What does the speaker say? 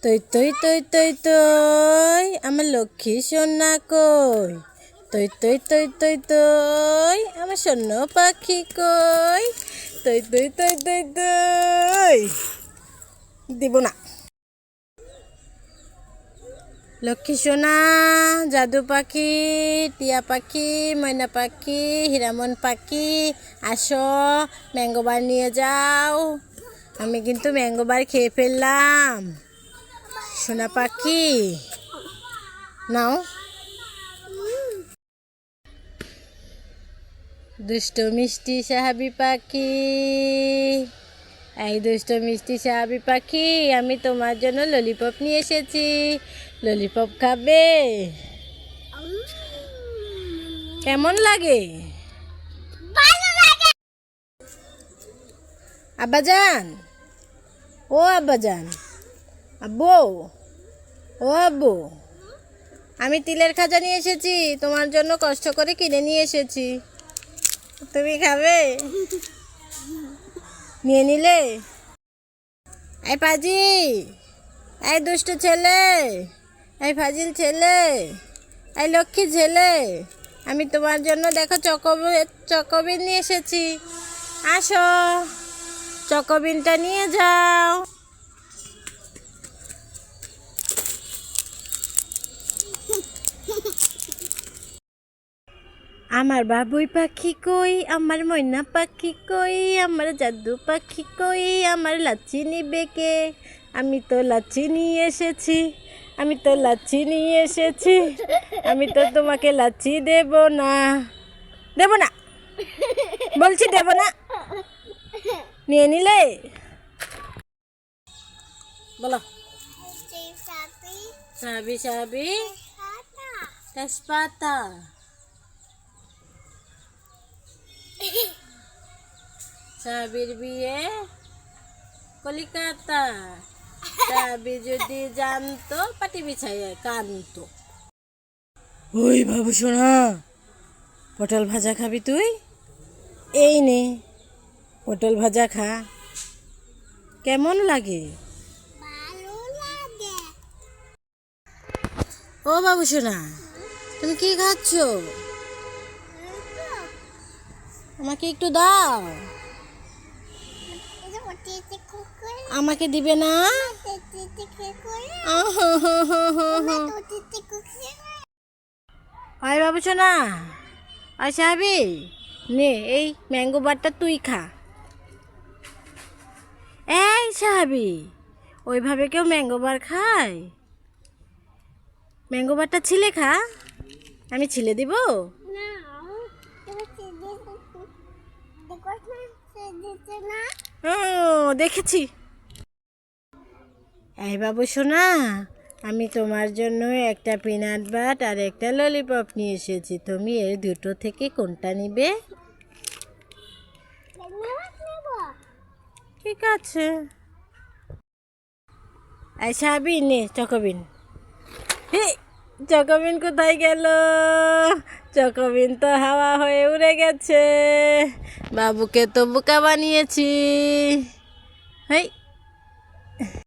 তৈ তৈ তৈ তৈ তৈ আমার লক্ষ্মী সোনা কই, তৈ তৈ তৈ তৈ তৈ আমার শূন্য পাখি কই, তৈ তৈ তৈ তৈ তৈ দিব না। লক্ষ্মী সোনা, জাদু পাখি, টিয়া পাখি, ময়না পাখি, হীরামন পাখি, আসো ম্যাঙ্গো বার নিয়ে যাও। আমি কিন্তু ম্যাঙ্গো বার খেয়ে ফেললাম। সোনা পাখি নাও। দুষ্ট মিষ্টি সাহাবি পাখি, এই দুষ্ট মিষ্টি সাহাবি পাখি, আমি তোমার জন্য ললিপপ নিয়ে এসেছি। ললিপপ খাবে? কেমন লাগে? আব্বাজান, ও আব্বাজান, আব্বু, ও আব্বু, আমি তিলের খাজা নিয়ে এসেছি, তোমার জন্য কষ্ট করে কিনে নিয়ে এসেছি। তুমি খাবে? নিয়ে নিলে? এই পাজি, এই দুষ্টু ছেলে, এই ফাজিল ছেলে, এই লক্ষ্মী ছেলে, আমি তোমার জন্য দেখো চকোবিন নিয়ে এসেছি। আসো চকোবিনটা নিয়ে যাও। আমার বাবুই পাখি কই, আমার ময়না পাখি কই, আমার জাদু পাখি কই, আমার লাচ্ছি নিবে কে? আমি তো লাচ্ছি নিয়ে এসেছি, আমি তো লাচ্ছি নিয়ে এসেছি, আমি তো তোমাকে লাচ্ছি দেব না, দেব না বলছি, দেব না। নিয়ে নিলে? বলো। সাবি সাবি তেজপাতা, সাবির বিয়ে কলিকাতা, সাবি যদি জানতো পাটি বিছাইয়া কানতো। ওই বাবু শোনা, পটল ভাজা খাবি তুই? এই নে পটল ভাজা খা। কেমন লাগে? ও বাবু শোনা, তুমি কি খাচ্ছ? আমাকে একটু দাও। আমাকে দিবে না? হয় বাবু শোনা, আর সাহাবি নে এই ম্যাঙ্গো বারটা তুই খা। এই সাহাবি, ওইভাবে কেউ ম্যাঙ্গো বার খায়? ম্যাঙ্গো বারটা ছিলে খা, আমি ছিলে দিব। দেখেছি। এই বাবু শোনা, আমি তোমার জন্য একটা পিনাট বাট আর একটা ললিপপ নিয়ে এসেছি, তুমি এর দুটো থেকে কোনটা নিবে? ঠিক আছে। এই সাবি নে চকোবিন। হে, চকোবিন কোথায় গেল? চকোবিন তো হাওয়া হয়ে উড়ে গেছে। বাবুকে তো বোকা বানিয়েছি। হেই।